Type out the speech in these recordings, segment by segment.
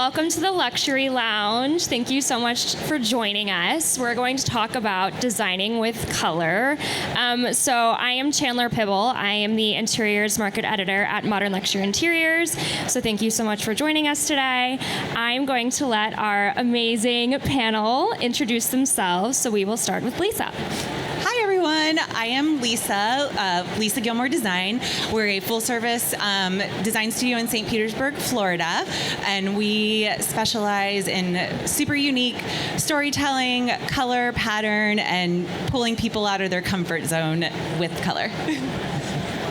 welcome to the Luxury Lounge. Thank you so much for joining us. We're going to talk about designing with color. So I am Chandler Pibble. I am the Interiors Market Editor at Modern Luxury Interiors. So thank you so much for joining us today. I'm going to let our amazing panel introduce themselves. So we will start with Lisa. Hi everyone, I am Lisa Gilmore Design. We're a full-service design studio in St. Petersburg, Florida, and we specialize in super unique storytelling, color, pattern, and pulling people out of their comfort zone with color.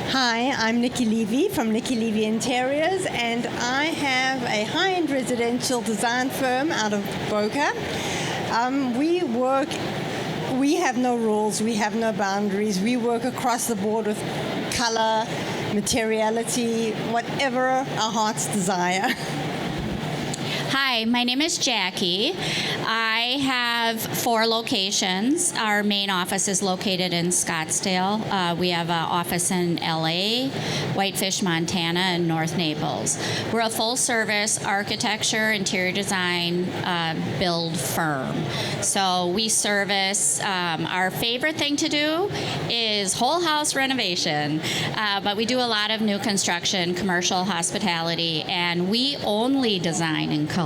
Hi, I'm Nikki Levy from Nikki Levy Interiors, and I have a high-end residential design firm out of Boca. We have no rules, we have no boundaries. We work across the board with color, materiality, whatever our hearts desire. Hi, my name is Jackie. I have 4 locations. Our main office is located in Scottsdale. We have an office in LA, Whitefish, Montana, and North Naples. We're a full-service architecture, interior design, build firm. So we service, our favorite thing to do is whole house renovation, but we do a lot of new construction, commercial, hospitality, and we only design in color.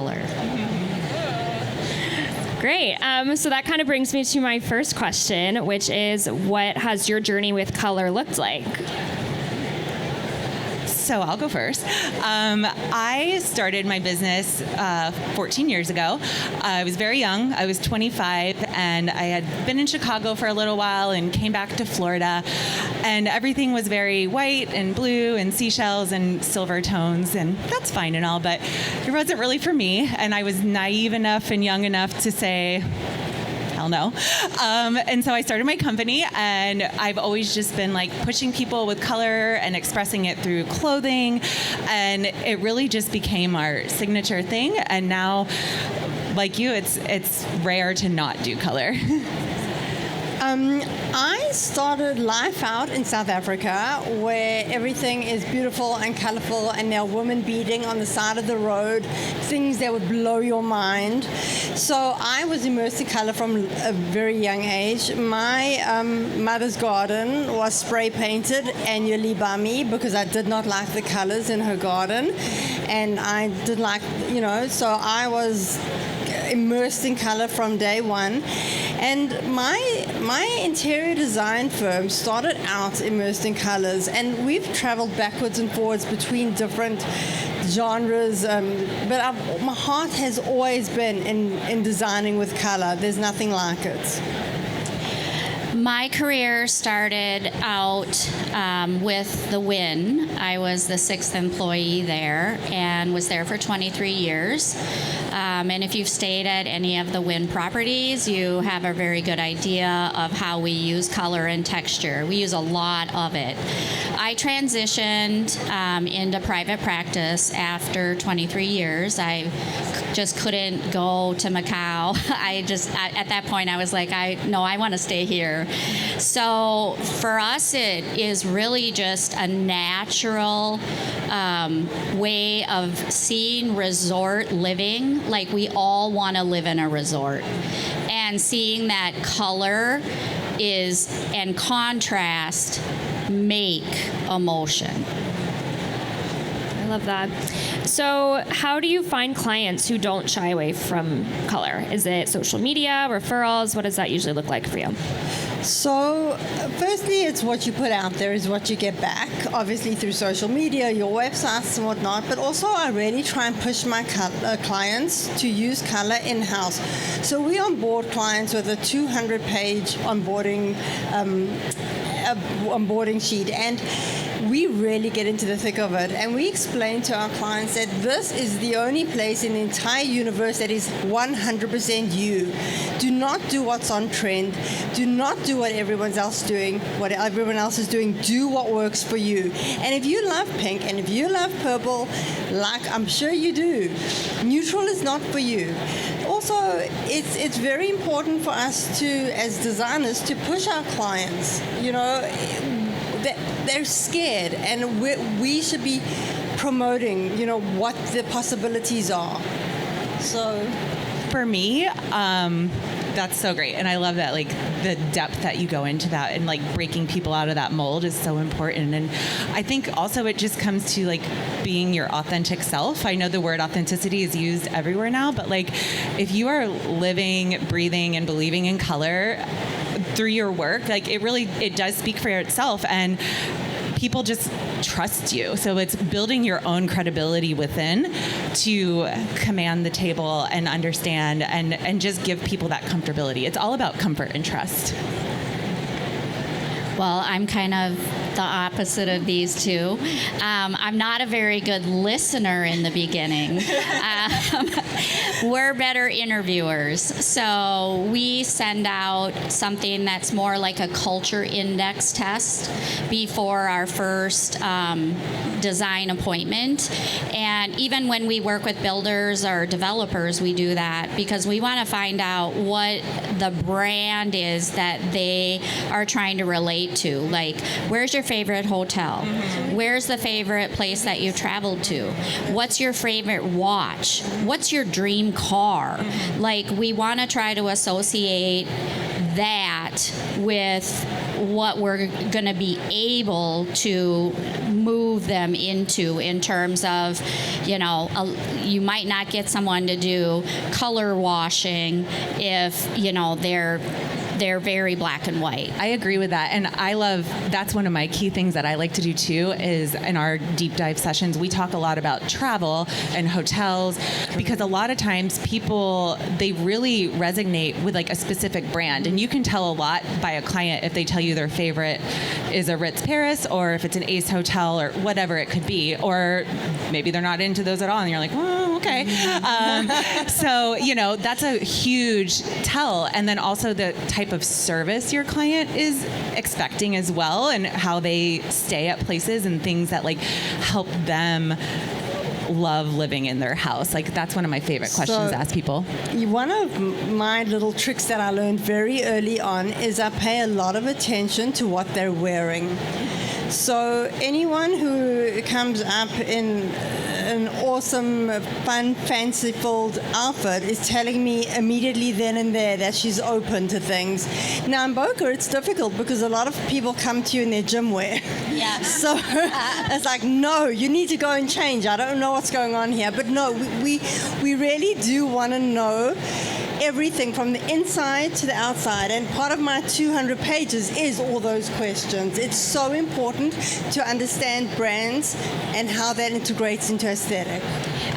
Great. So that kind of brings me to my first question, which is, what has your journey with color looked like? So I'll go first. I started my business 14 years ago. I was very young. I was 25, and I had been in Chicago for a little while and came back to Florida, and everything was very white and blue and seashells and silver tones, and that's fine and all, but it wasn't really for me, and I was naive enough and young enough to say, hell no. And so I started my company, and I've always just been like pushing people with color and expressing it through clothing, and it really just became our signature thing. And now, like you, it's rare to not do color. I started life out in South Africa, where everything is beautiful and colorful, and there are women beading on the side of the road, things that would blow your mind. So I was immersed in color from a very young age. My mother's garden was spray painted annually by me because I did not like the colors in her garden, and I did like, so I was immersed in color from day one. And my interior design firm started out immersed in colors, and we've traveled backwards and forwards between different genres, but my heart has always been in designing with color. There's nothing like it. My career started out with the Wynn. I was the 6th employee there and was there for 23 years. And if you've stayed at any of the Wynn properties, you have a very good idea of how we use color and texture. We use a lot of it. I transitioned into private practice after 23 years. I just couldn't go to Macau. At that point, I was like, I want to stay here. So for us, it is really just a natural way of seeing resort living. Like, we all want to live in a resort. And seeing that color and contrast make emotion. I love that. So how do you find clients who don't shy away from color? Is it social media, referrals? What does that usually look like for you? So, firstly, it's what you put out there is what you get back, obviously through social media, your websites and whatnot, but also I really try and push my clients to use color in-house. So we onboard clients with a 200-page onboarding sheet, and we really get into the thick of it, and we explain to our clients that this is the only place in the entire universe that is 100% you. Do not do what's on trend. Do not do what everyone else is doing. Do what works for you. And if you love pink and if you love purple, like I'm sure you do, neutral is not for you. Also, it's very important for us to, as designers, to push our clients. They're scared, and we should be promoting, what the possibilities are. So For me, that's so great. And I love that, like, the depth that you go into that and, like, breaking people out of that mold is so important. And I think also it just comes to, like, being your authentic self. I know the word authenticity is used everywhere now, but, like, if you are living, breathing, and believing in color through your work, like, it does speak for itself. And people just trust you. So it's building your own credibility within to command the table and understand and just give people that comfortability. It's all about comfort and trust. Well, I'm kind of the opposite of these two. I'm not a very good listener in the beginning. We're better interviewers. So we send out something that's more like a culture index test before our first design appointment. And even when we work with builders or developers, we do that because we want to find out what the brand is that they are trying to relate to. Like, where's your favorite hotel? Mm-hmm. Where's the favorite place that you traveled to? What's your favorite watch? What's your dream car? Mm-hmm. Like, we want to try to associate that with what we're going to be able to move them into in terms of, you might not get someone to do color washing if, they're very black and white. I agree with that. And that's one of my key things that I like to do too is in our deep dive sessions, we talk a lot about travel and hotels because a lot of times people, they really resonate with like a specific brand. And you can tell a lot by a client if they tell you their favorite is a Ritz Paris or if it's an Ace Hotel or whatever it could be. Or maybe they're not into those at all and you're like, oh, okay. So, that's a huge tell. And then also the type of service your client is expecting as well and how they stay at places and things that like help them love living in their house. Like that's one of my favorite questions to ask people. One of my little tricks that I learned very early on is I pay a lot of attention to what they're wearing. So anyone who comes up in an awesome, fun, fanciful outfit is telling me immediately then and there that she's open to things. Now in Boca, it's difficult because a lot of people come to you in their gym wear. Yeah. So it's like, no, you need to go and change. I don't know what's going on here. But no, we really do want to know everything from the inside to the outside. And part of my 200 pages is all those questions. It's so important to understand brands and how that integrates into aesthetic.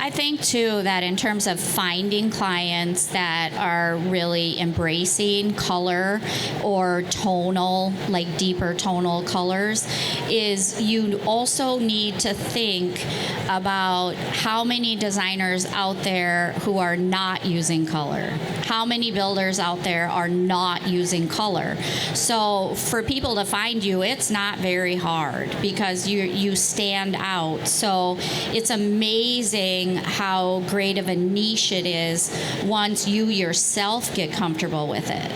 I think, too, that in terms of finding clients that are really embracing color or tonal, like deeper tonal colors, is you also need to think about how many designers out there who are not using color. How many builders out there are not using color? So for people to find you, it's not very hard because you stand out. So it's amazing how great of a niche it is once you yourself get comfortable with it.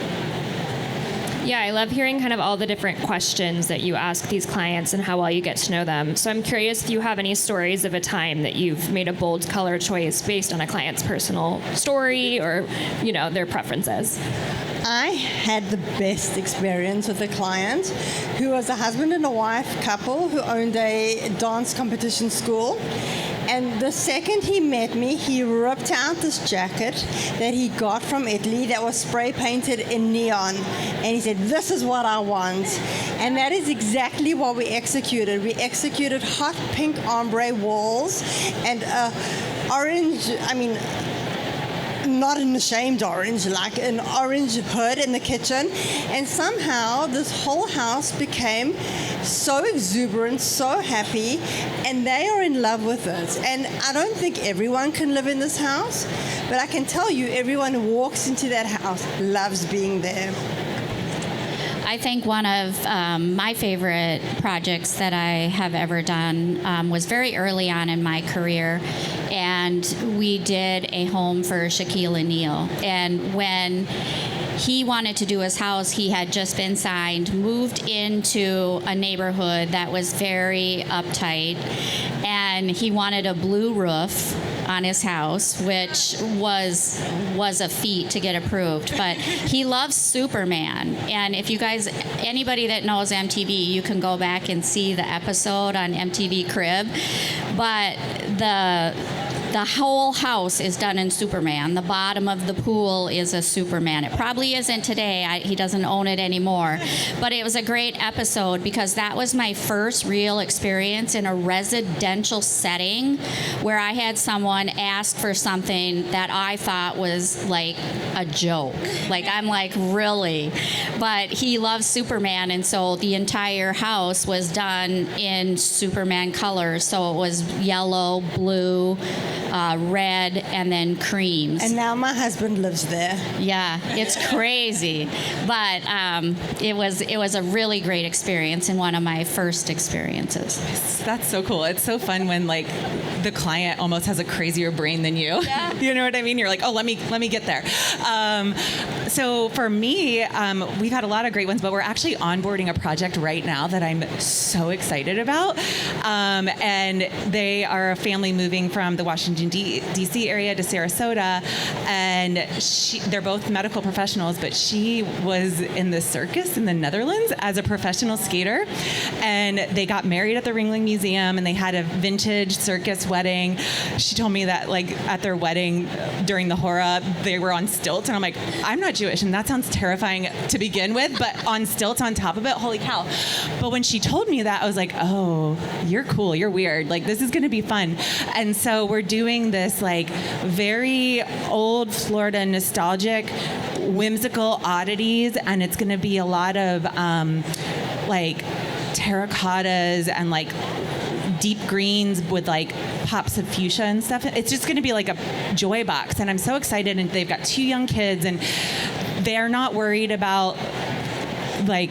Yeah, I love hearing kind of all the different questions that you ask these clients and how well you get to know them. So I'm curious if you have any stories of a time that you've made a bold color choice based on a client's personal story or, their preferences. I had the best experience with a client who was a husband and a wife couple who owned a dance competition school. And the second he met me, he ripped out this jacket that he got from Italy that was spray painted in neon. And he said, this is what I want. And that is exactly what we executed. We executed hot pink ombre walls and orange, not an ashamed orange, like an orange hood in the kitchen. And somehow this whole house became so exuberant, so happy, and they are in love with it. And I don't think everyone can live in this house, but I can tell you everyone who walks into that house loves being there. I think one of my favorite projects that I have ever done was very early on in my career, and we did a home for Shaquille O'Neal. And when he wanted to do his house, he had just been signed, moved into a neighborhood that was very uptight, and he wanted a blue roof on his house, which was a feat to get approved. But he loves Superman, and if you guys, anybody that knows MTV, you can go back and see the episode on MTV Crib. But the whole house is done in Superman. The bottom of the pool is a Superman. It probably isn't today. He doesn't own it anymore. But it was a great episode because that was my first real experience in a residential setting where I had someone ask for something that I thought was like a joke. Like, I'm like, really? But he loves Superman, and so the entire house was done in Superman colors. So it was yellow, blue, red, and then creams. And now my husband lives there. Yeah, it's crazy, but it was a really great experience and one of my first experiences. That's so cool. It's so fun when like the client almost has a crazier brain than you. Yeah. You know what I mean? You're like, oh, let me get there. So for me, we've had a lot of great ones, but we're actually onboarding a project right now that I'm so excited about. And they are a family moving from the Washington, D.C. area to Sarasota. And they're both medical professionals, but she was in the circus in the Netherlands as a professional skater. And they got married at the Ringling Museum, and they had a vintage circus wedding. She told me that like at their wedding during the hora, they were on stilts. And I'm like, I'm not Jewish, and that sounds terrifying to begin with, but on stilts on top of it, holy cow. But when she told me that, I was like, oh, you're cool, you're weird. Like, this is gonna be fun. And so we're doing this like very old Florida nostalgic, whimsical oddities, and it's gonna be a lot of like terracottas and like deep greens with like pops of fuchsia and stuff. It's just going to be like a joy box, and I'm so excited. And they've got 2 young kids, and they're not worried about like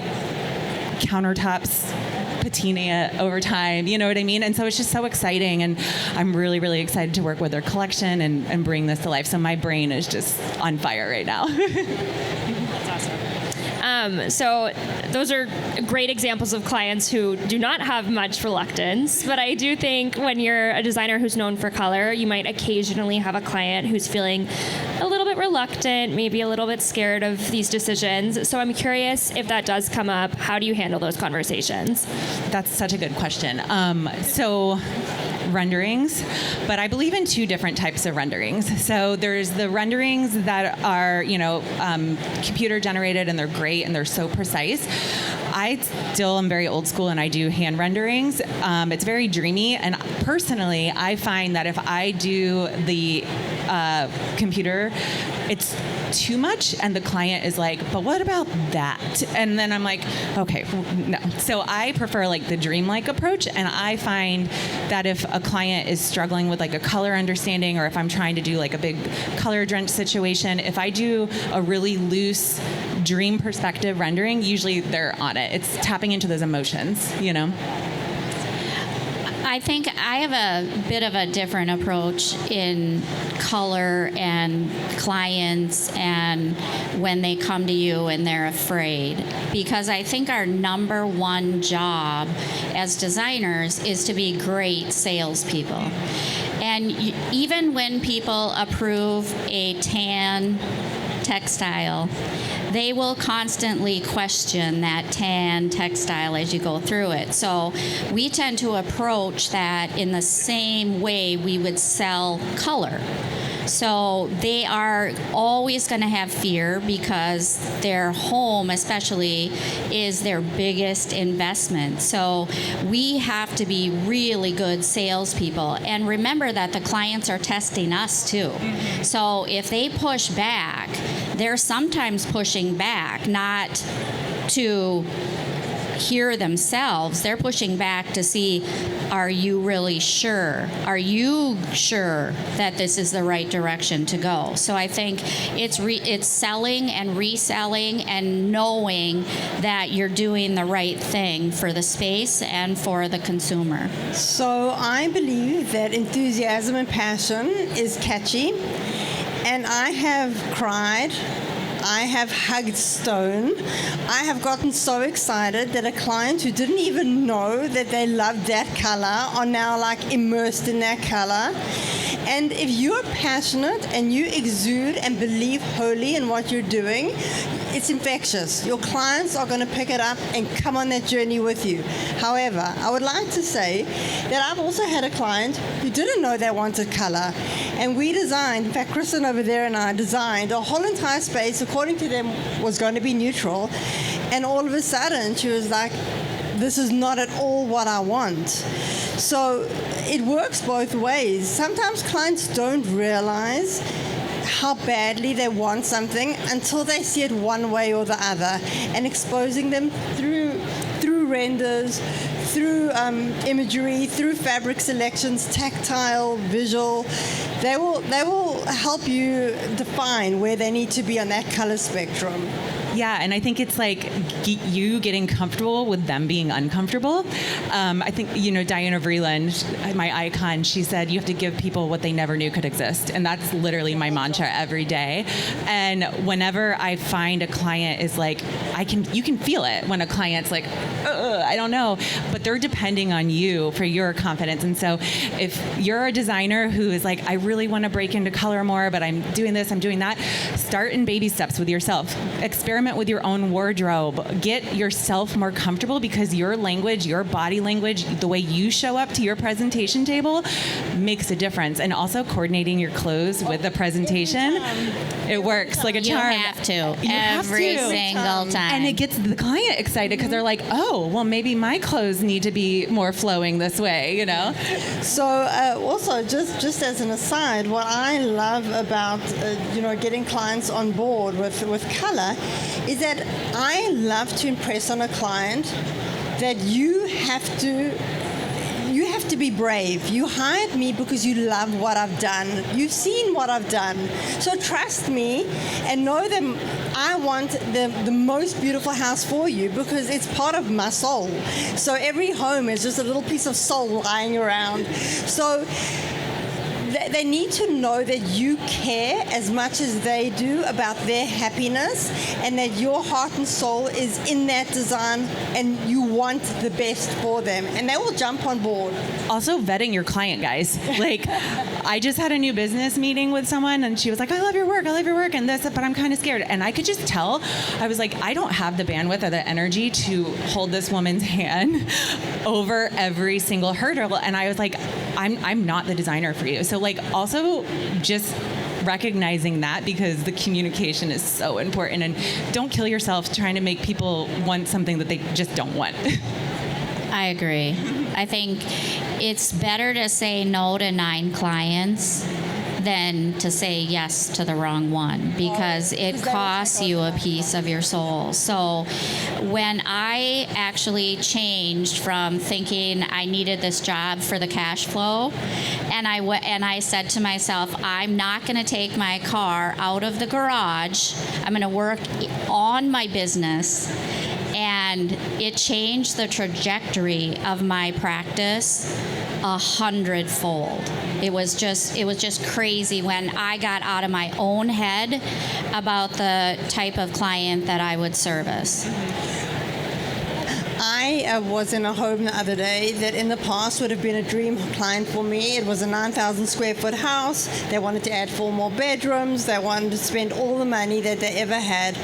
countertops patina over time, you know what I mean? And so it's just so exciting, and I'm really, really excited to work with their collection and bring this to life. So my brain is just on fire right now. That's awesome. So those are great examples of clients who do not have much reluctance, but I do think when you're a designer who's known for color, you might occasionally have a client who's feeling a little bit reluctant, maybe a little bit scared of these decisions. So I'm curious, if that does come up, how do you handle those conversations? That's such a good question. So renderings, but I believe in 2 different types of renderings. So there's the renderings that are, computer generated, and they're great and they're so precise. I still am very old school, and I do hand renderings. It's very dreamy, and personally, I find that if I do the computer, it's too much, and the client is like, but what about that? And then I'm like, okay, no. So I prefer like the dreamlike approach, and I find that if a client is struggling with like a color understanding, or if I'm trying to do like a big color drench situation, if I do a really loose dream perspective rendering, usually they're on it. It's tapping into those emotions, you know? I think I have a bit of a different approach in color and clients and when they come to you and they're afraid, because I think our number one job as designers is to be great salespeople. And even when people approve a tan textile, they will constantly question that tan textile as you go through it. So we tend to approach that in the same way we would sell color. So they are always going to have fear because their home especially is their biggest investment. So we have to be really good salespeople. And remember that the clients are testing us too. Mm-hmm. So if they push back, they're sometimes pushing back not to hear themselves. They're pushing back to see, are you really sure? Are you sure that this is the right direction to go? So I think it's selling and reselling and knowing that you're doing the right thing for the space and for the consumer. So I believe that enthusiasm and passion is catchy, and I have cried, I have hugged stone. I have gotten so excited that a client who didn't even know that they loved that color are now like immersed in that color. And if you're passionate and you exude and believe wholly in what you're doing, it's infectious. Your clients are going to pick it up and come on that journey with you. However, I would like to say that I've also had a client who didn't know they wanted color. And we designed, in fact, Kristen over there and I designed a whole entire space, according to them, was going to be neutral. And all of a sudden, she was like, this is not at all what I want. So it works both ways. Sometimes clients don't realize how badly they want something until they see it one way or the other, and exposing them through renders, through imagery, through fabric selections, tactile, visual, they will help you define where they need to be on that color spectrum. Yeah, and I think it's like you getting comfortable with them being uncomfortable. I think, Diana Vreeland, my icon, she said, you have to give people what they never knew could exist. And that's literally my mantra every day. And whenever I find a client is like, you can feel it when a client's like, I don't know, but they're depending on you for your confidence. And so if you're a designer who is like, I really want to break into color more, but I'm doing this, I'm doing that, start in baby steps with yourself. Experiment with your own wardrobe. Get yourself more comfortable, because your language, your body language, the way you show up to your presentation table makes a difference. And also coordinating your clothes with the presentation, it works like a charm. You have to. Every single time. And it gets the client excited because they're like, oh, well, maybe my clothes need to be more flowing this way, So also, just as an aside, what I love about getting clients on board with color is that I love to impress on a client that you have to be brave. You hired me because you love what I've done. You've seen what I've done. So trust me and know that I want the most beautiful house for you, because it's part of my soul. So every home is just a little piece of soul lying around. So they need to know that you care as much as they do about their happiness, and that your heart and soul is in that design and you want the best for them, and they will jump on board. Also, vetting your client, guys. Like, I just had a new business meeting with someone and she was like, I love your work, and this, but I'm kind of scared. And I could just tell, I was like, I don't have the bandwidth or the energy to hold this woman's hand over every single hurdle. And I was like, I'm not the designer for you. So like, also just recognizing that, because the communication is so important, and don't kill yourself trying to make people want something that they just don't want. I agree. I think it's better to say no to 9 clients than to say yes to the wrong one, because it costs you a piece of your soul. So when I actually changed from thinking I needed this job for the cash flow, and I said to myself, I'm not going to take my car out of the garage. I'm going to work on my business. And it changed the trajectory of my practice 100-fold. It was just crazy when I got out of my own head about the type of client that I would service. I was in a home the other day that in the past would have been a dream client for me. It was a 9,000 square foot house. They wanted to add 4 more bedrooms. They wanted to spend all the money that they ever had.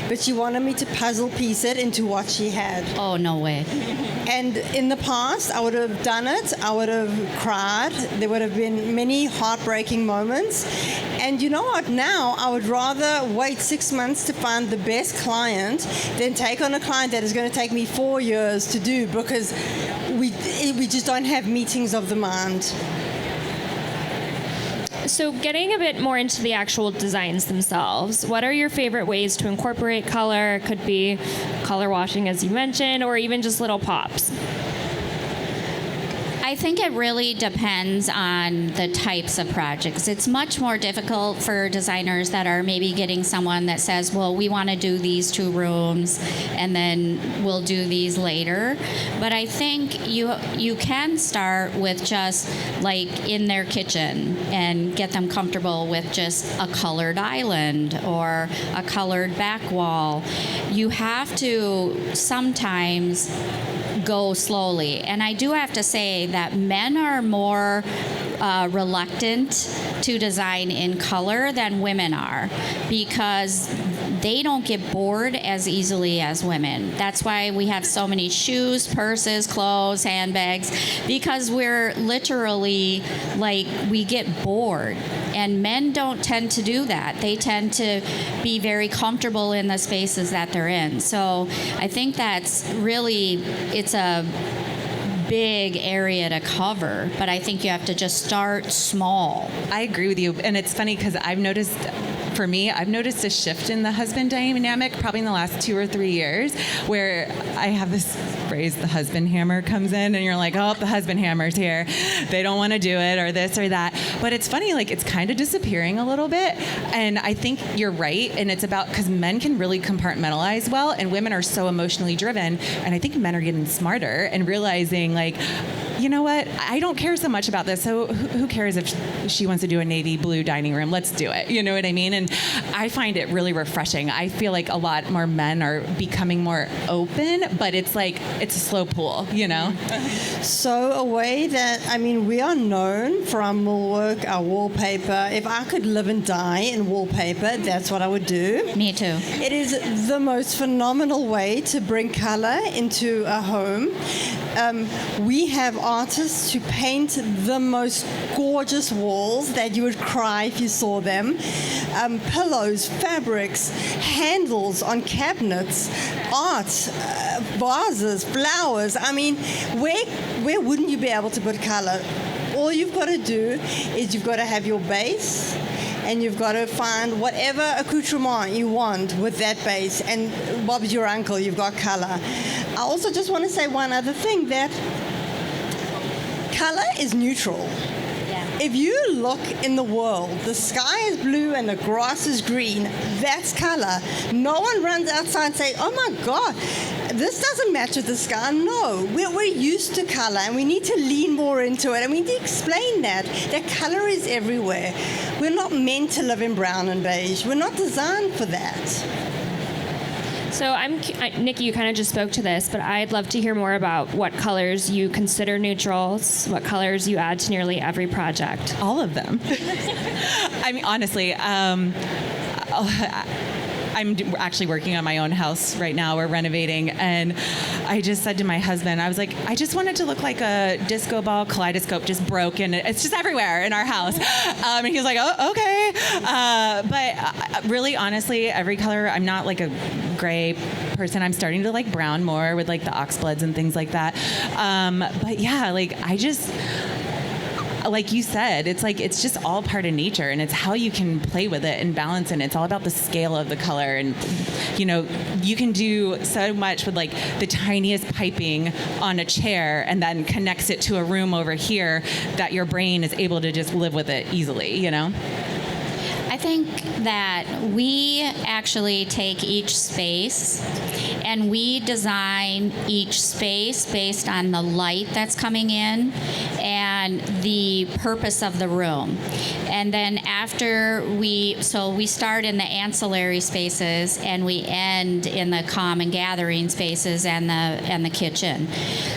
But she wanted me to puzzle piece it into what she had. Oh, no way. And in the past, I would have done it. I would have cried. There would have been many heartbreaking moments. And you know what? Now, I would rather wait 6 months to find the best client than take on a client that is going to take me 4 years to do, because we just don't have meetings of the mind. So getting a bit more into the actual designs themselves, what are your favorite ways to incorporate color? It could be color washing, as you mentioned, or even just little pops. I think it really depends on the types of projects. It's much more difficult for designers that are maybe getting someone that says, well, we want to do these 2 rooms and then we'll do these later. But I think you can start with just like in their kitchen and get them comfortable with just a colored island or a colored back wall. You have to sometimes go slowly. And I do have to say that men are more reluctant to design in color than women are, because they don't get bored as easily as women. That's why we have so many shoes, purses, clothes, handbags, because we're literally like, we get bored. And men don't tend to do that. They tend to be very comfortable in the spaces that they're in. So I think that's really, it's a big area to cover, but I think you have to just start small. I agree with you. And it's funny because I've noticed a shift in the husband dynamic probably in the last 2 or 3 years, where I have this phrase, the husband hammer comes in, and you're like, oh, the husband hammer's here. They don't want to do it, or this or that. But it's funny, like, it's kind of disappearing a little bit. And I think you're right. And it's about, because men can really compartmentalize well, and women are so emotionally driven. And I think men are getting smarter and realizing, like, you know what? I don't care so much about this. So who cares if she wants to do a navy blue dining room? Let's do it. You know what I mean? And I find it really refreshing. I feel like a lot more men are becoming more open, but it's like, it's a slow pool, you know? So a way that, I mean, we are known for our millwork, our wallpaper. If I could live and die in wallpaper, that's what I would do. Me too. It is the most phenomenal way to bring color into a home. We have artists who paint the most gorgeous walls that you would cry if you saw them. Pillows, fabrics, handles on cabinets, art, vases, flowers. I mean, where wouldn't you be able to put color? All you've got to do is you've got to have your base, and you've got to find whatever accoutrement you want with that base. And Bob's your uncle, you've got color. I also just want to say one other thing, that color is neutral. If you look in the world, the sky is blue and the grass is green, that's color. No one runs outside and say, oh my God, this doesn't match with the sky. No, we're used to color, and we need to lean more into it. And we need to explain that color is everywhere. We're not meant to live in brown and beige. We're not designed for that. So Nikki, you kind of just spoke to this, but I'd love to hear more about what colors you consider neutrals, what colors you add to nearly every project. All of them. I mean, honestly, I'm actually working on my own house right now. We're renovating, and I just said to my husband, I was like, I just want it to look like a disco ball kaleidoscope, just broken. It's just everywhere in our house. And he was like, oh, okay. But really, honestly, every color, I'm not like a gray person. I'm starting to like brown more with like the oxbloods and things like that. But yeah, like I just... like you said, it's like, it's just all part of nature, and it's how you can play with it and balance it. And it's all about the scale of the color. And, you know, you can do so much with like the tiniest piping on a chair, and then connects it to a room over here that your brain is able to just live with it easily, you know? I think that we actually take each space and we design each space based on the light that's coming in and the purpose of the room. And then after we start in the ancillary spaces and we end in the common gathering spaces and the kitchen.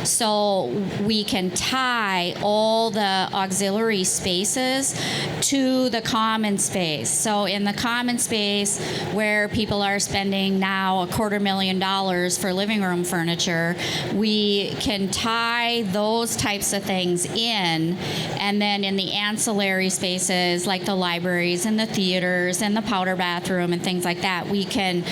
So we can tie all the auxiliary spaces to the common space. So in the common space where people are spending now $250,000 for living room furniture, we can tie those types of things in. And then in the ancillary spaces like the libraries and the theaters and the powder bathroom and things like that, we can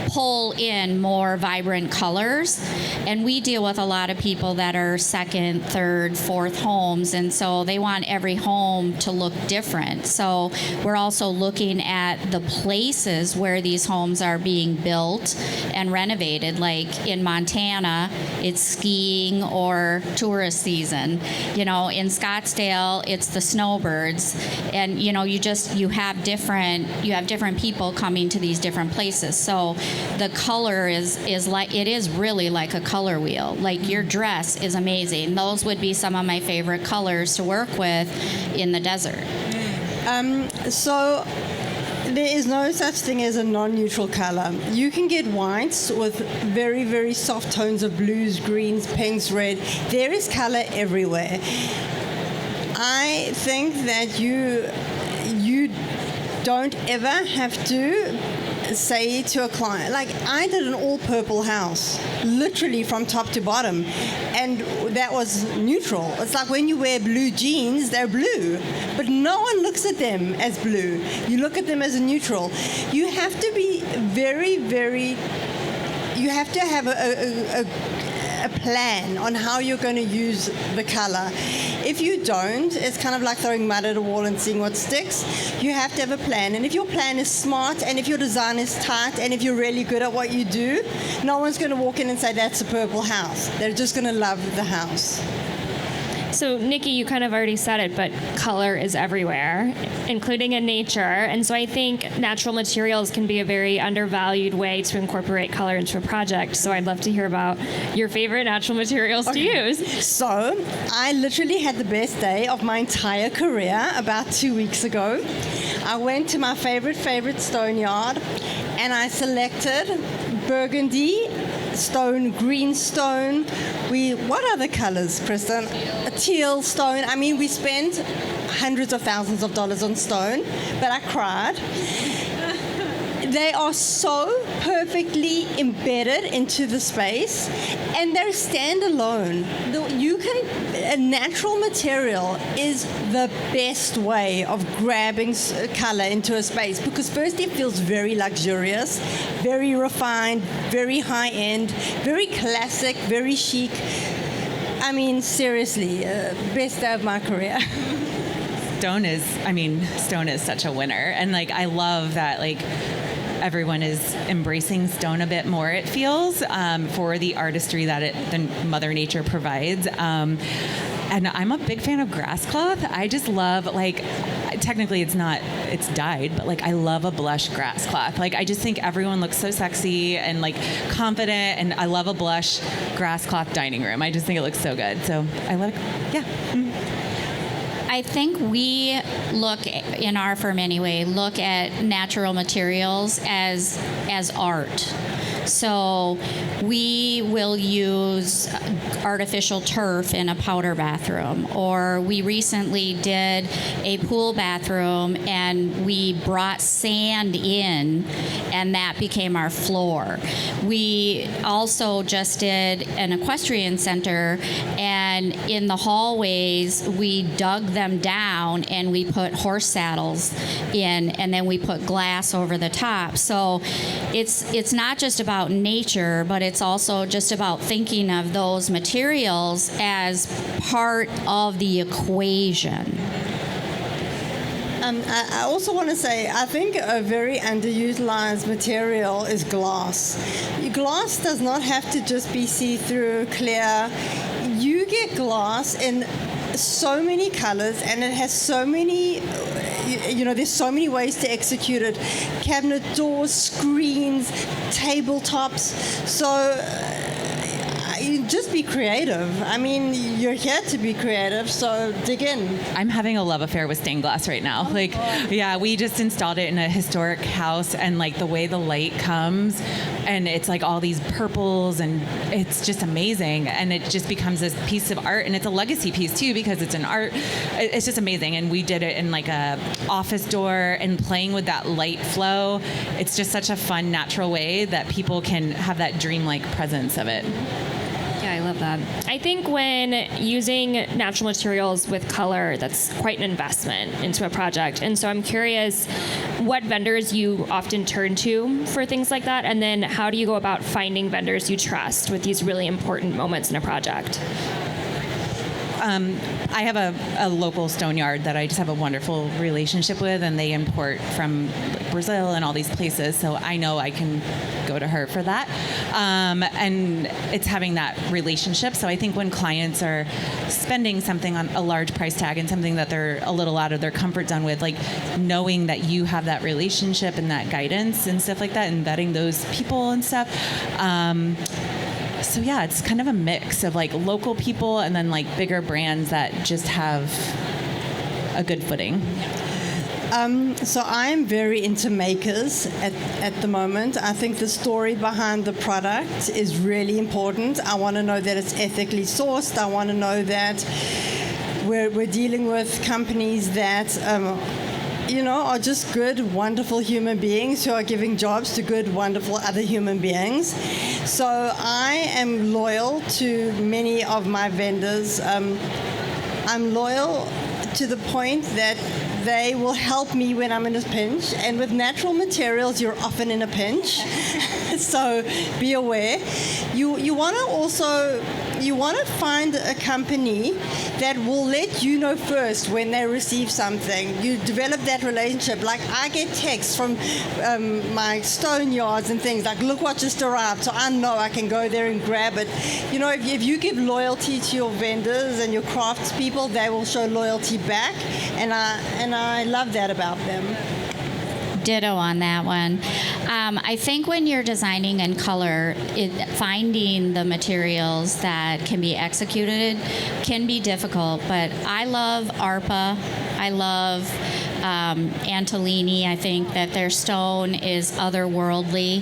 pull in more vibrant colors. And we deal with a lot of people that are second, third, fourth homes, and so they want every home to look different. So we're also looking at the places where these homes are being built and renovated. Like in Montana, it's skiing or tourist season. You know, in Scottsdale, it's the snowbirds. And you know, you have different people coming to these different places. So the color is like, it is really like a color wheel. Like your dress is amazing. Those would be some of my favorite colors to work with in the desert. So there is no such thing as a non-neutral color. You can get whites with very, very soft tones of blues, greens, pinks, red. There is color everywhere. I think that you don't ever have to say to a client, like I did an all purple house, literally from top to bottom, and that was neutral. It's like when you wear blue jeans, they're blue, but no one looks at them as blue. You look at them as a neutral. You have to be very, very, you have to have a plan on how you're going to use the color. If you don't, it's kind of like throwing mud at a wall and seeing what sticks. You have to have a plan. And if your plan is smart, and if your design is tight, and if you're really good at what you do, no one's going to walk in and say, that's a purple house. They're just going to love the house. So, Nikki, you kind of already said it, but color is everywhere, including in nature. And so I think natural materials can be a very undervalued way to incorporate color into a project. So I'd love to hear about your favorite natural materials to use. So I literally had the best day of my entire career about 2 weeks ago. I went to my favorite stone yard, and I selected burgundy stone, green stone. What are the colors, Kristen? A teal stone. I mean, we spent hundreds of thousands of dollars on stone, but I cried. They are so perfectly embedded into the space, and they're standalone. A natural material is the best way of grabbing color into a space, because first it feels very luxurious, very refined, very high-end, very classic, very chic. I mean, seriously, best day of my career. Stone is such a winner. And like, I love that, like, everyone is embracing stone a bit more, it feels, for the artistry that the Mother Nature provides. And I'm a big fan of grass cloth. I just love, like, technically it's dyed, but like I love a blush grass cloth. Like, I just think everyone looks so sexy and like confident, and I love a blush grass cloth dining room. I just think it looks so good. So I like, yeah. I think we look, in our firm anyway, look at natural materials as art. So we will use artificial turf in a powder bathroom, or we recently did a pool bathroom and we brought sand in, and that became our floor. We also just did an equestrian center, and in the hallways we dug them down and we put horse saddles in, and then we put glass over the top. So it's not just about nature, but it's also just about thinking of those materials as part of the equation. I also want to say, I think a very underutilized material is glass. Glass does not have to just be see-through, clear. You get glass in so many colors, and it has so many, there's so many ways to execute it. Cabinet doors, screens, tabletops. So you just be creative. I mean, you're here to be creative, so dig in. I'm having a love affair with stained glass right now. Yeah, we just installed it in a historic house, and like the way the light comes, and it's like all these purples, and it's just amazing. And it just becomes this piece of art, and it's a legacy piece too, because it's an art. It's just amazing. And we did it in like a office door, and playing with that light flow. It's just such a fun, natural way that people can have that dreamlike presence of it. Yeah, I love that. I think when using natural materials with color, that's quite an investment into a project. And so I'm curious what vendors you often turn to for things like that, and then how do you go about finding vendors you trust with these really important moments in a project? I have a local stone yard that I just have a wonderful relationship with, and they import from Brazil and all these places, so I know I can go to her for that. And it's having that relationship. So I think when clients are spending something on a large price tag and something that they're a little out of their comfort zone with, like knowing that you have that relationship and that guidance and stuff like that, and vetting those people and stuff. So yeah, it's kind of a mix of like local people and then like bigger brands that just have a good footing. So I'm very into makers at the moment. I think the story behind the product is really important. I want to know that it's ethically sourced. I want to know that we're dealing with companies that are just good, wonderful human beings who are giving jobs to good, wonderful other human beings. So I am loyal to many of my vendors. I'm loyal to the point that they will help me when I'm in a pinch. And with natural materials, you're often in a pinch. So be aware. You want to find a company that will let you know first when they receive something. You develop that relationship. Like I get texts from my stone yards and things like, look what just arrived. So I know I can go there and grab it. If you give loyalty to your vendors and your craftspeople, they will show loyalty back. And I love that about them. Ditto on that one. I think when you're designing in color, finding the materials that can be executed can be difficult, but I love ARPA. I love Antolini. I think that their stone is otherworldly.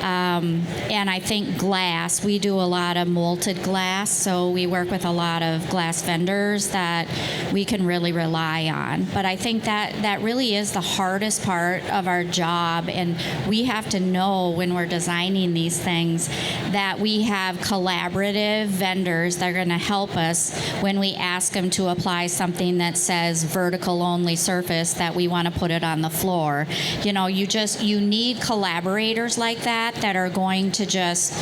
And I think glass, we do a lot of molded glass, so we work with a lot of glass vendors that we can really rely on. But I think that really is the hardest part of our job, and we have to know when we're designing these things that we have collaborative vendors that are going to help us when we ask them to apply something that says vertical only surface, that we want to put it on the floor. You need collaborators like that are going to just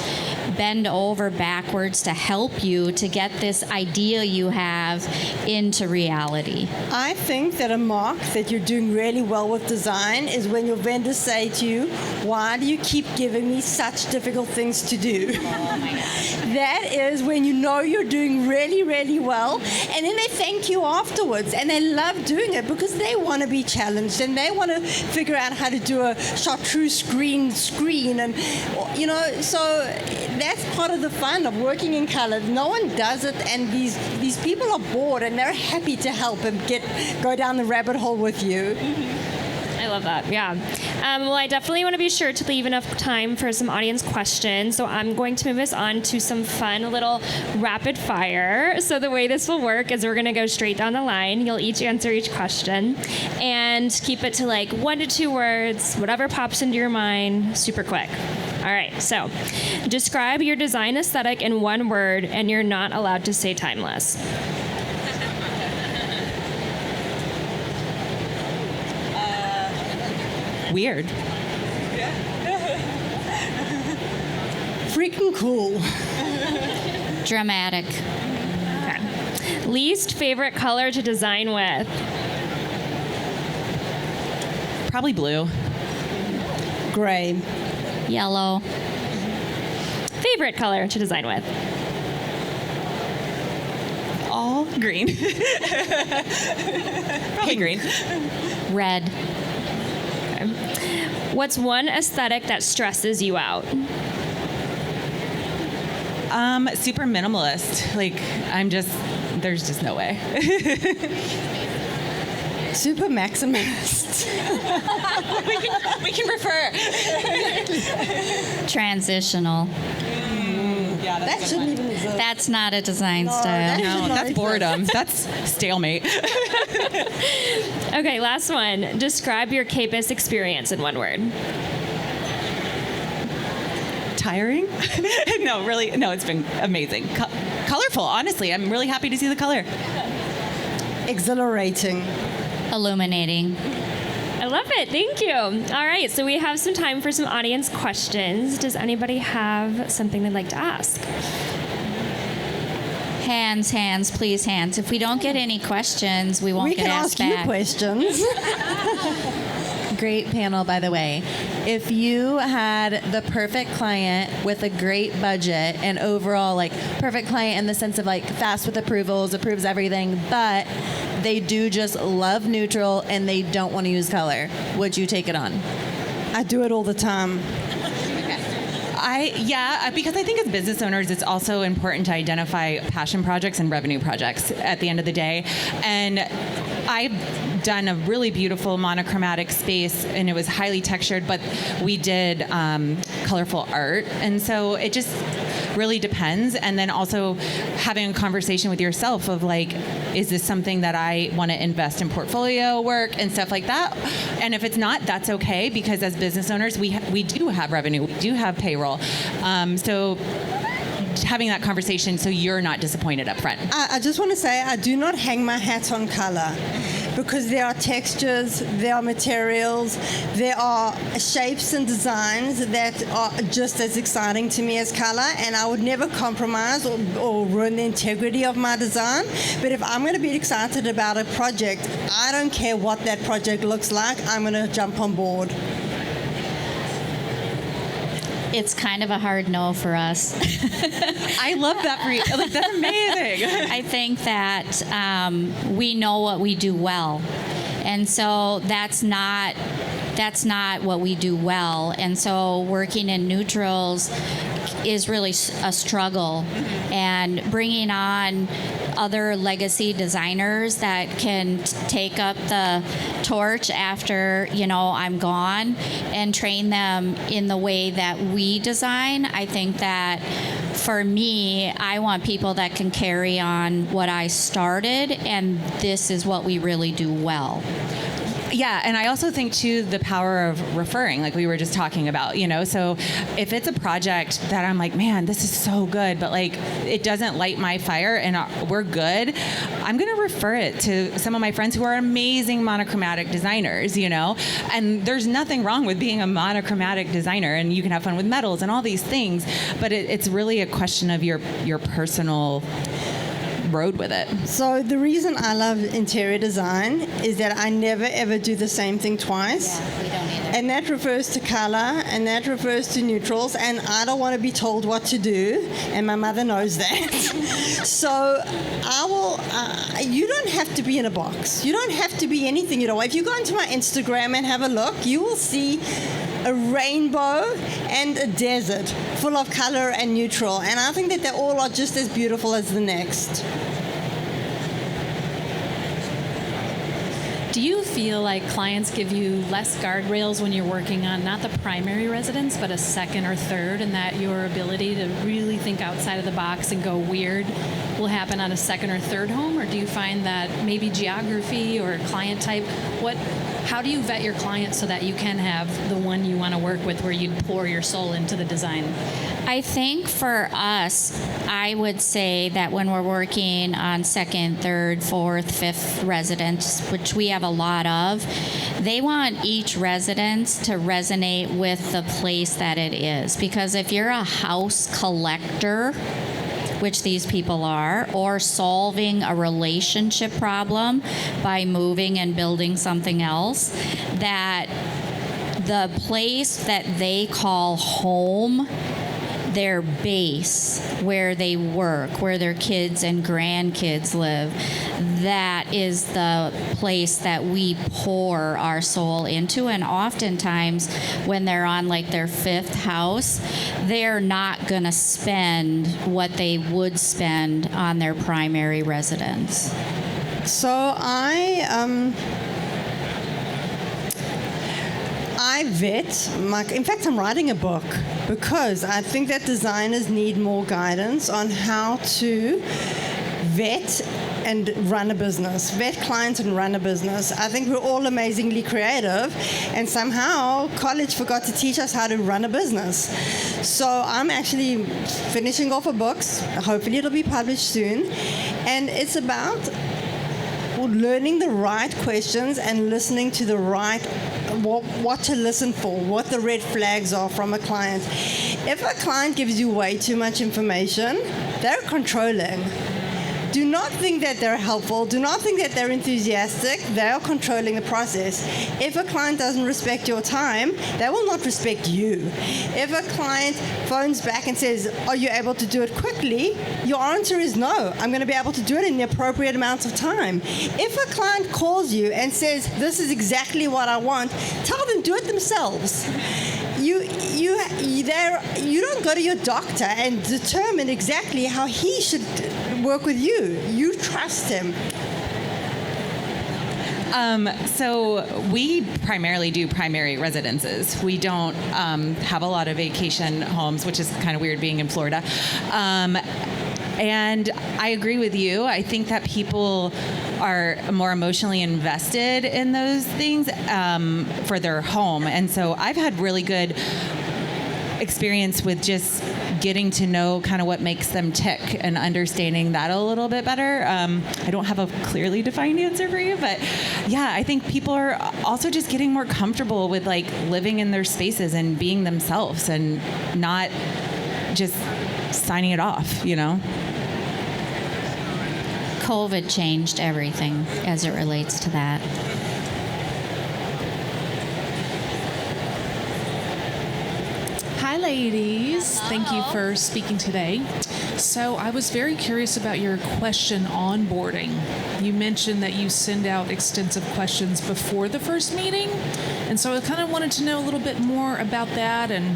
bend over backwards to help you to get this idea you have into reality. I think that a mark that you're doing really well with design is when your vendors say to you, why do you keep giving me such difficult things to do? Oh my gosh. That is when you know you're doing really, really well, and then they thank you afterwards, and they love doing it because they want to be challenged and they want to figure out how to do a chartreuse screen, and so that's part of the fun of working in color. No one does it, and these people are bored and they're happy to help and go down the rabbit hole with you. I love that. Yeah. Well, I definitely want to be sure to leave enough time for some audience questions. So I'm going to move us on to some fun little rapid fire. So the way this will work is we're going to go straight down the line. You'll each answer each question and keep it to like 1 to 2 words, whatever pops into your mind, super quick. All right. So describe your design aesthetic in 1 word, and you're not allowed to say timeless. Weird. Freaking cool. Dramatic. Okay. Least favorite color to design with? Probably blue. Gray. Yellow. Favorite color to design with? All green. Probably green. Red. What's one aesthetic that stresses you out? Super minimalist. Like, there's just no way. Super maximalist. we can refer. Transitional. Yeah, That shouldn't even exist. That's not a design style. that- No, that's boredom. That's stalemate. Okay, last one. Describe your KBIS experience in 1 word. Tiring? No, really. No, it's been amazing. Colorful, honestly. I'm really happy to see the color. Exhilarating. Illuminating. I love it. Thank you. All right, so we have some time for some audience questions. Does anybody have something they'd like to ask? Hands, please, hands. If we don't get any questions, we won't We get can asked ask you back. questions. Great panel, by the way. If you had the perfect client with a great budget and overall, like, perfect client in the sense of, like, fast with approvals, approves everything, but they do just love neutral and they don't want to use color, would you take it on? I do it all the time. Because I think as business owners, it's also important to identify passion projects and revenue projects at the end of the day. And I've done a really beautiful monochromatic space, and it was highly textured, but we did colorful art. And so really depends. And then also having a conversation with yourself of like, is this something that I want to invest in portfolio work and stuff like that? And if it's not, that's okay, because as business owners, we do have revenue, we do have payroll. So having that conversation so you're not disappointed up front. I just want to say I do not hang my hat on color, because there are textures, there are materials, there are shapes and designs that are just as exciting to me as color, and I would never compromise or ruin the integrity of my design. But if I'm going to be excited about a project, I don't care what that project looks like, I'm going to jump on board. It's kind of a hard no for us. I love that for you. Like, that's amazing. I think that we know what we do well, and so that's not what we do well. And so working in neutrals is really a struggle, and bringing on other legacy designers that can take up the torch after I'm gone and train them in the way that we design. I think that for me, I want people that can carry on what I started, and this is what we really do well. Yeah, and I also think, too, the power of referring, like we were just talking about, So if it's a project that I'm like, man, this is so good, but, like, it doesn't light my fire and we're good, I'm going to refer it to some of my friends who are amazing monochromatic designers, And there's nothing wrong with being a monochromatic designer, and you can have fun with metals and all these things, but it's really a question of your personal road with it. So the reason I love interior design is that I never ever do the same thing twice. Yeah, we don't either. And that refers to color, and that refers to neutrals, and I don't want to be told what to do, and my mother knows that. So I will, you don't have to be in a box. You don't have to be anything. If you go onto my Instagram and have a look, you will see a rainbow and a desert full of color and neutral. And I think that they all are just as beautiful as the next. Do you feel like clients give you less guardrails when you're working on not the primary residence, but a second or third, and that your ability to really think outside of the box and go weird will happen on a second or third home? Or do you find that maybe geography or client type, how do you vet your clients so that you can have the one you want to work with where you'd pour your soul into the design? I think for us, I would say that when we're working on second, third, fourth, fifth residents, which we have a lot of, they want each residence to resonate with the place that it is. Because if you're a house collector, which these people are, or solving a relationship problem by moving and building something else, that the place that they call home, their base, where they work, where their kids and grandkids live, that is the place that we pour our soul into. And oftentimes when they're on like their fifth house, they're not going to spend what they would spend on their primary residence. So I vet, in fact, I'm writing a book because I think that designers need more guidance on how to vet and run a business, vet clients and run a business. I think we're all amazingly creative, and somehow college forgot to teach us how to run a business. So I'm actually finishing off a book. Hopefully it'll be published soon, and it's about learning the right questions and listening to the right, what to listen for, what the red flags are from a client. If a client gives you way too much information, they're controlling. Do not think that they're helpful. Do not think that they're enthusiastic. They are controlling the process. If a client doesn't respect your time, they will not respect you. If a client phones back and says, are you able to do it quickly? Your answer is no. I'm going to be able to do it in the appropriate amount of time. If a client calls you and says, this is exactly what I want, tell them do it themselves. You don't go to your doctor and determine exactly how he should work with you. You trust him. So we primarily do primary residences. We don't have a lot of vacation homes, which is kind of weird being in Florida. And I agree with you. I think that people are more emotionally invested in those things for their home. And so I've had really good experience with just getting to know kind of what makes them tick and understanding that a little bit better. I don't have a clearly defined answer for you, but yeah, I think people are also just getting more comfortable with like living in their spaces and being themselves and not just signing it off, you know? COVID changed everything as it relates to that. Hi, ladies. Thank you for speaking today. So I was very curious about your question onboarding. You mentioned that you send out extensive questions before the first meeting. And so I kind of wanted to know a little bit more about that and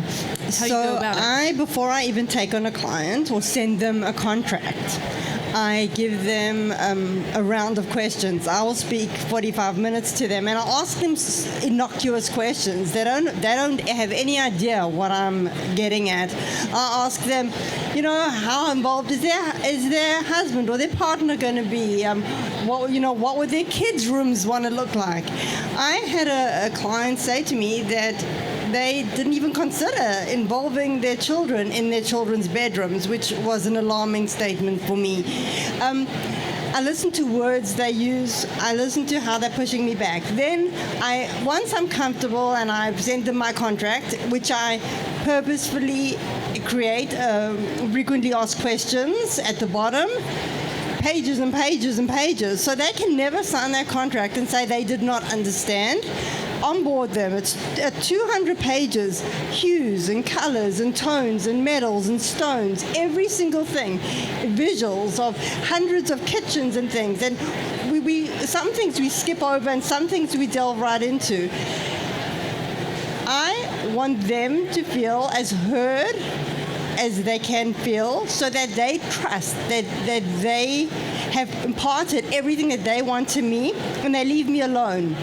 how you go about it. Before I even take on a client or send them a contract, I give them a round of questions. I will speak 45 minutes to them, and I'll ask them innocuous questions. They don't have any idea what I'm getting at. I'll ask them, how involved is their husband or their partner going to be? What would their kids' rooms want to look like? I had a client say to me that they didn't even consider involving their children in their children's bedrooms, which was an alarming statement for me. I listen to words they use. I listen to how they're pushing me back. Then, once I'm comfortable and I've sent them my contract, which I purposefully create frequently asked questions at the bottom, pages and pages and pages, so they can never sign that contract and say they did not understand. Onboard them. It's 200 pages, hues and colors and tones and metals and stones, every single thing, visuals of hundreds of kitchens and things. And we some things we skip over and some things we delve right into. I want them to feel as heard as they can feel, so that they trust that they have imparted everything that they want to me and they leave me alone.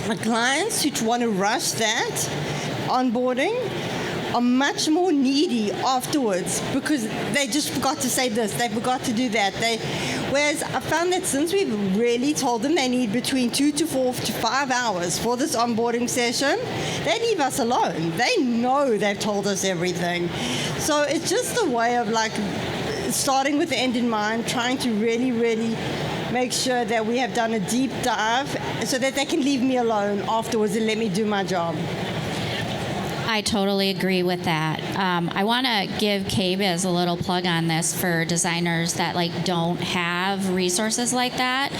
My clients who want to rush that onboarding are much more needy afterwards because they just forgot to say this, they forgot to do that. Whereas I found that since we've really told them they need between 2 to 4 to 5 hours for this onboarding session, they leave us alone. They know they've told us everything. So it's just a way of like starting with the end in mind, trying to really, really make sure that we have done a deep dive so that they can leave me alone afterwards and let me do my job. I totally agree with that. I want to give KBIS a little plug on this for designers that don't have resources like that.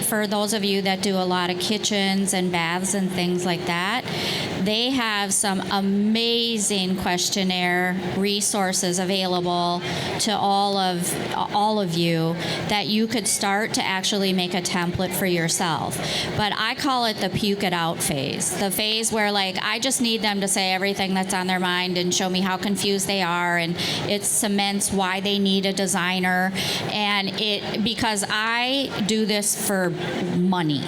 For those of you that do a lot of kitchens and baths and things like that, they have some amazing questionnaire resources available to all of you that you could start to actually make a template for yourself. But I call it the puke it out phase. The phase where I just need them to say everything that's on their mind and show me how confused they are, and it cements why they need a designer. And because I do this for money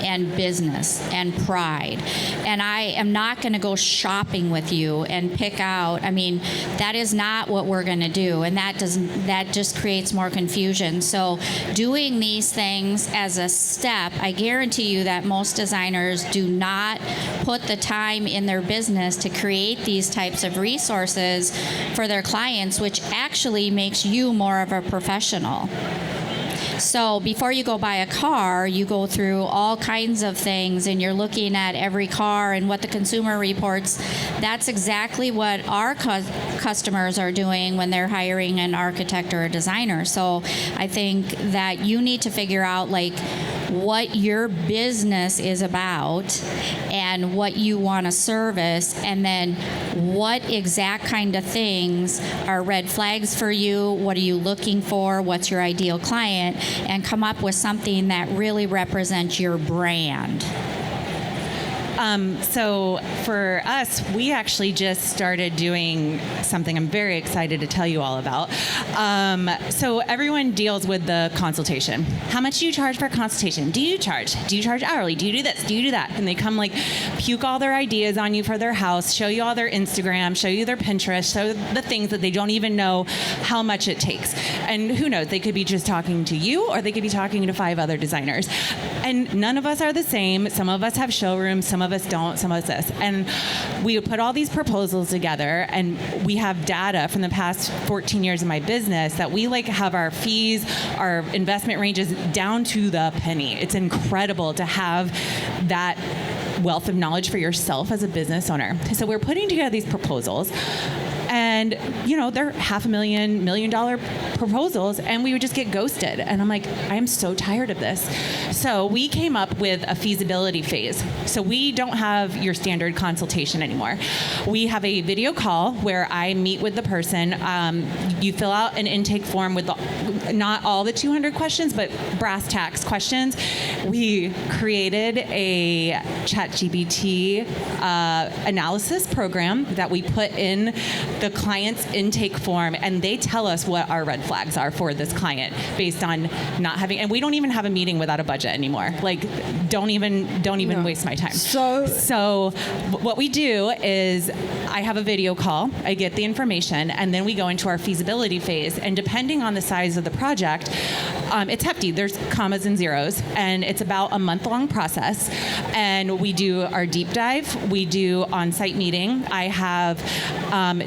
and business and pride, and I am not going to go shopping with you and pick out. That is not what we're going to do, and that just creates more confusion. So doing these things as a step, I guarantee you that most designers do not put the time in their business to create these types of resources for their clients, which actually makes you more of a professional. So before you go buy a car, you go through all kinds of things and you're looking at every car and what the consumer reports. That's exactly what our customers are doing when they're hiring an architect or a designer. So I think that you need to figure out what your business is about and what you want to service, and then what exact kind of things are red flags for you, what are you looking for, what's your ideal client, and come up with something that really represents your brand. So for us, we actually just started doing something I'm very excited to tell you all about. So everyone deals with the consultation. How much do you charge for a consultation? Do you charge? Do you charge hourly? Do you do this? Do you do that? And they come like puke all their ideas on you for their house, show you all their Instagram, show you their Pinterest, show the things that they don't even know how much it takes. And who knows, they could be just talking to you or they could be talking to 5 other designers. And none of us are the same. Some of us have showrooms, some of us don't, some of us this. And we would put all these proposals together, and we have data from the past 14 years of my business that we like have our fees, our investment ranges down to the penny. It's incredible to have that wealth of knowledge for yourself as a business owner. So we're putting together these proposals, and they're $500,000, $1 million proposals, and we would just get ghosted. And I'm like, I am so tired of this. So we came up with a feasibility phase. So we don't have your standard consultation anymore. We have a video call where I meet with the person. You fill out an intake form with not all the 200 questions, but brass tacks questions. We created a ChatGPT analysis program that we put in the client's intake form, and they tell us what our red flags are for this client based on not having, and we don't even have a meeting without a budget anymore. Like, don't even waste my time. So what we do is I have a video call, I get the information, and then we go into our feasibility phase. And depending on the size of the project, it's hefty. There's commas and zeros, and it's about a month-long process. And we do our deep dive. We do on-site meeting. I have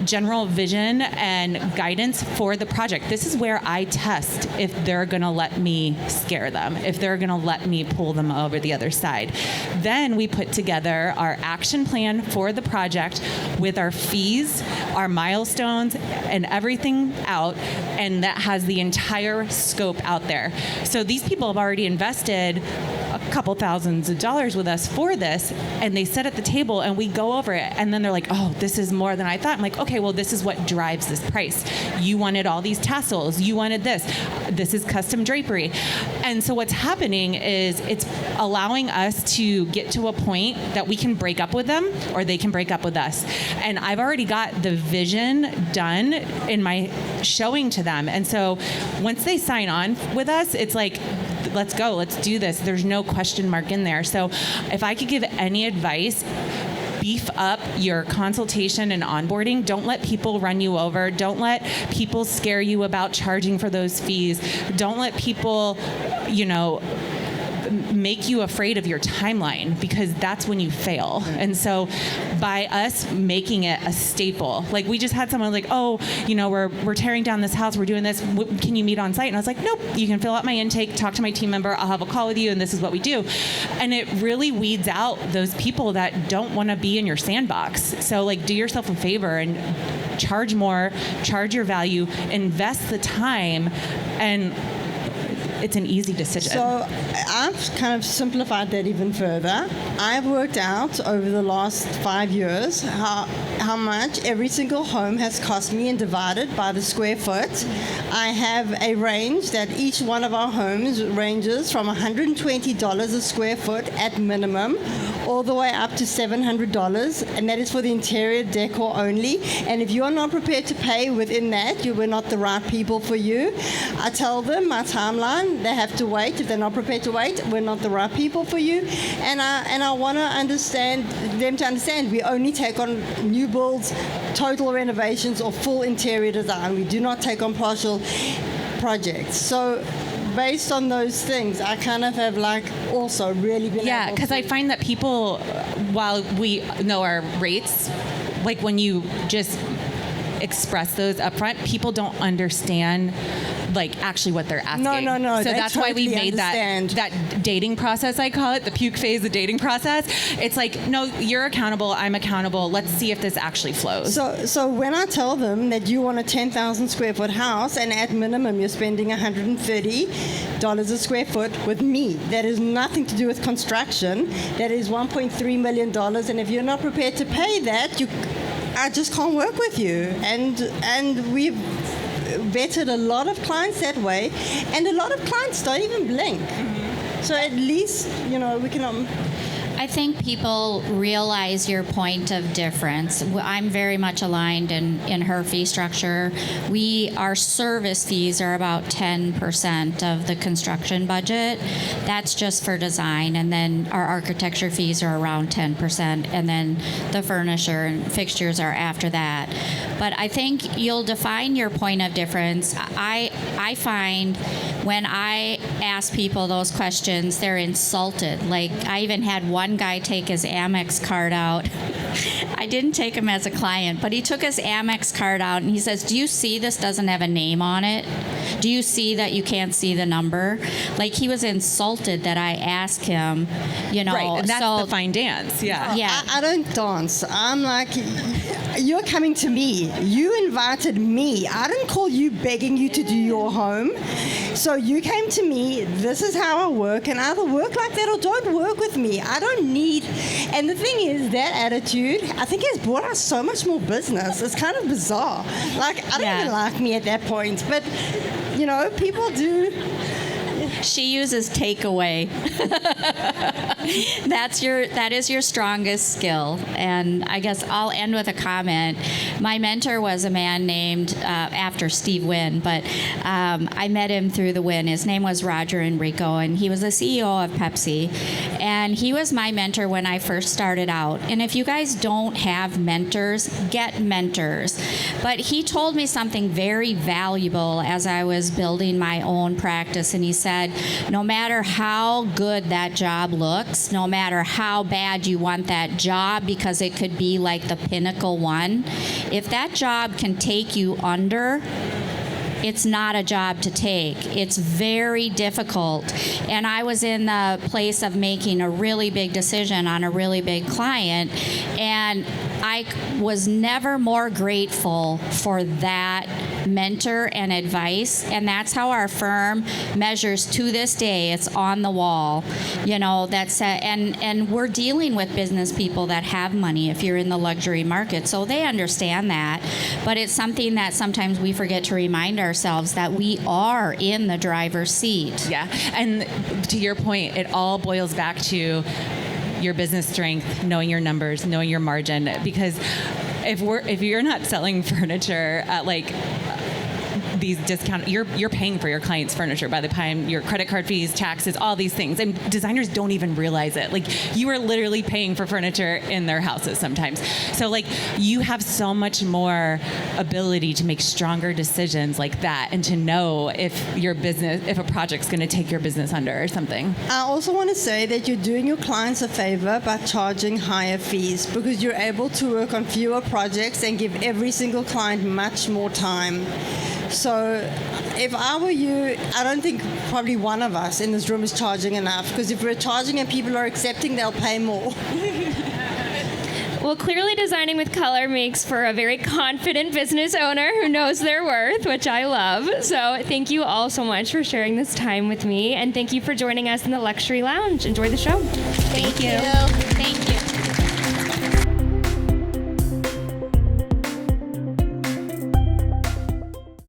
general vision and guidance for the project. This is where I test if they're going to let me scare them, if they're going to let me pull them over the other side. Then we put together our action plan for the project with our fees, our milestones, and everything out, and that has the entire scope out there. So these people have already invested a couple thousands of dollars with us for this, and they sit at the table and we go over it, and then they're like, oh, this is more than I thought. I'm like, okay, well, this is what drives this price. You wanted all these tassels, you wanted this is custom drapery. And so what's happening is it's allowing us to get to a point that we can break up with them or they can break up with us. And I've already got the vision done in my showing to them. And so once they sign on with us, it's like, let's go, let's do this. There's no question mark in there. So if I could give any advice, beef up your consultation and onboarding. Don't let people run you over. Don't let people scare you about charging for those fees. Don't let people, make you afraid of your timeline, because that's when you fail. And so by us making it a staple, like we just had someone like, oh, we're tearing down this house, we're doing this, can you meet on site? And I was like, nope, you can fill out my intake, talk to my team member, I'll have a call with you, and this is what we do. And it really weeds out those people that don't want to be in your sandbox. So like, do yourself a favor and charge more, charge your value, invest the time, and it's an easy decision. So I've kind of simplified that even further. I've worked out over the last 5 years how much every single home has cost me, and divided by the square foot. I have a range that each one of our homes ranges from $120 a square foot at minimum, all the way up to $700, and that is for the interior decor only. And if you are not prepared to pay within that, you were not the right people for you. I tell them my timeline. They have to wait. If they're not prepared to wait, we're not the right people for you. And I want to understand them to understand we only take on new builds, total renovations, or full interior design. We do not take on partial projects. So based on those things, I kind of have also really been able because I find that people, while we know our rates, like when you just express those up front, people don't understand actually what they're asking. No. So that's why we made that dating process, I call it, the puke phase, the dating process. It's like, no, you're accountable, I'm accountable. Let's see if this actually flows. So when I tell them that you want a 10,000 square foot house, and at minimum you're spending $130 a square foot with me, that is nothing to do with construction. That is $1.3 million. And if you're not prepared to pay that, I just can't work with you. And we've vetted a lot of clients that way, and a lot of clients don't even blink. So at least we can I think people realize your point of difference. I'm very much aligned in her fee structure. Our service fees are about 10% of the construction budget. That's just for design. And then our architecture fees are around 10%. And then the furniture and fixtures are after that. But I think you'll define your point of difference. I find when I ask people those questions, they're insulted. Like, I even had one guy take his Amex card out. I didn't take him as a client, but he took his Amex card out and he says, "Do you see this doesn't have a name on it? Do you see that you can't see the number?" Like, he was insulted that I asked him, Right, and that's so, the fine dance. Yeah. Yeah. I don't dance. I'm like, you're coming to me. You invited me. I didn't call you begging you to do your home. So you came to me. This is how I work, and either work like that or don't work with me. I don't need. And the thing is, that attitude, I think, has brought us so much more business. It's kind of bizarre. Like, I don't even like me at that point, but people do. She uses takeaway. That is your strongest skill. And I guess I'll end with a comment. My mentor was a man named after Steve Wynn, but I met him through the Wynn. His name was Roger Enrico, and he was the CEO of Pepsi. And he was my mentor when I first started out. And if you guys don't have mentors, get mentors. But he told me something very valuable as I was building my own practice, and he said, no matter how good that job looks, no matter how bad you want that job, because it could be like the pinnacle one, if that job can take you under, it's not a job to take. It's very difficult. And I was in the place of making a really big decision on a really big client, and I was never more grateful for that mentor and advice. And that's how our firm measures to this day. It's on the wall. And we're dealing with business people that have money if you're in the luxury market. So they understand that. But it's something that sometimes we forget to remind ourselves that we are in the driver's seat. Yeah. And to your point, it all boils back to your business strength, knowing your numbers, knowing your margin. Because if you're not selling furniture at these discount, you're paying for your client's furniture by the time your credit card fees, taxes, all these things, and designers don't even realize it. You are literally paying for furniture in their houses sometimes. So you have so much more ability to make stronger decisions like that, and to know if a project's going to take your business under or something. I also want to say that you're doing your clients a favor by charging higher fees, because you're able to work on fewer projects and give every single client much more time. So if I were you, I don't think probably one of us in this room is charging enough, because if we're charging and people are accepting, they'll pay more. Well, clearly designing with color makes for a very confident business owner who knows their worth, which I love. So thank you all so much for sharing this time with me, and thank you for joining us in the Luxury Lounge. Enjoy the show. Thank you. Thank you.